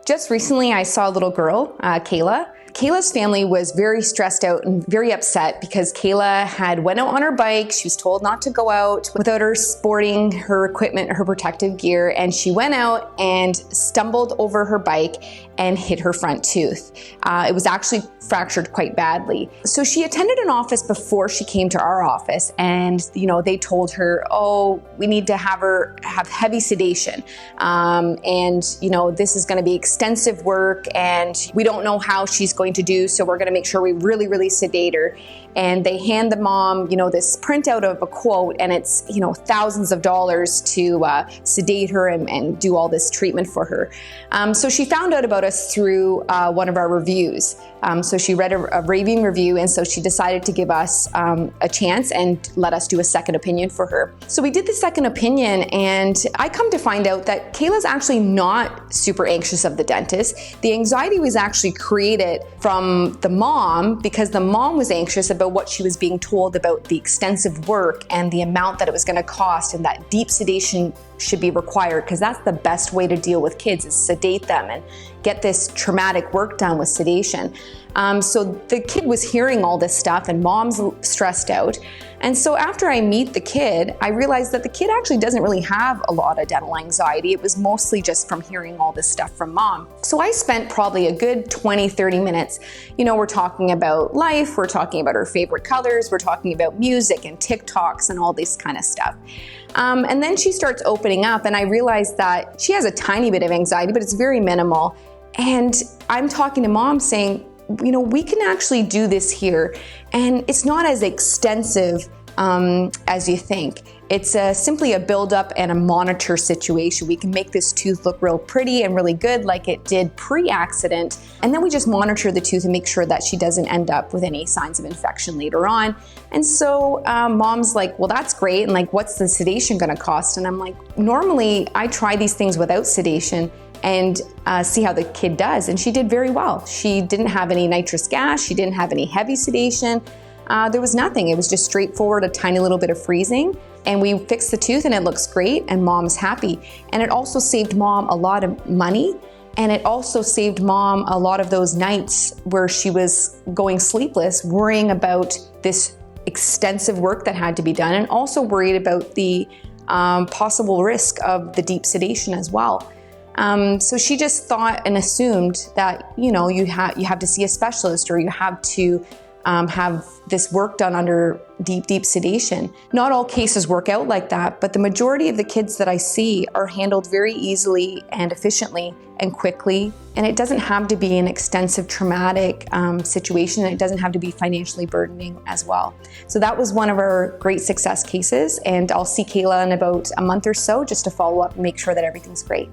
Just recently, I saw a little girl, Kayla. Kayla's family was very stressed out and very upset because Kayla had went out on her bike. She was told not to go out without her sporting her equipment, her protective gear, and she went out and stumbled over her bike and hit her front tooth. It was actually fractured quite badly. So she attended an office before she came to our office, and they told her, oh, we need to have her have heavy sedation. And this is gonna be extensive work and we don't know how she's going to do, so we're gonna make sure we really, really sedate her. And they hand the mom, this printout of a quote, and it's, thousands of dollars to sedate her and do all this treatment for her. So she found out about us through one of our reviews. So she read a raving review, and so she decided to give us a chance and let us do a second opinion for her. So we did the second opinion, and I come to find out that Kayla's actually not super anxious of the dentist. The anxiety was actually created from the mom because the mom was anxious about what she was being told about the extensive work and the amount that it was going to cost, and that deep sedation should be required, because that's the best way to deal with kids, is sedate them and get this traumatic work done with sedation. So the kid was hearing all this stuff, and mom's stressed out. And so after I meet the kid, I realized that the kid actually doesn't really have a lot of dental anxiety. It was mostly just from hearing all this stuff from mom. So I spent probably a good 20, 30 minutes. We're talking about life, we're talking about her favorite colors, we're talking about music and TikToks and all this kind of stuff. And then she starts opening up, and I realized that she has a tiny bit of anxiety, but it's very minimal. And I'm talking to mom saying, we can actually do this here, and it's not as extensive as you think. It's simply a build-up and a monitor situation. We can make this tooth look real pretty and really good like it did pre-accident, and then we just monitor the tooth and make sure that she doesn't end up with any signs of infection later on. And so mom's like, well, that's great, and what's the sedation gonna cost? And I'm like, normally I try these things without sedation and see how the kid does. And she did very well. She didn't have any nitrous gas. She didn't have any heavy sedation. There was nothing. It was just straightforward, a tiny little bit of freezing. And we fixed the tooth and it looks great, and mom's happy. And it also saved mom a lot of money. And it also saved mom a lot of those nights where she was going sleepless, worrying about this extensive work that had to be done, and also worried about the possible risk of the deep sedation as well. So she just thought and assumed that, you have to see a specialist, or you have to have this work done under deep sedation. Not all cases work out like that, but the majority of the kids that I see are handled very easily and efficiently and quickly. And it doesn't have to be an extensive traumatic situation. And it doesn't have to be financially burdening as well. So that was one of our great success cases. And I'll see Kayla in about a month or so just to follow up and make sure that everything's great.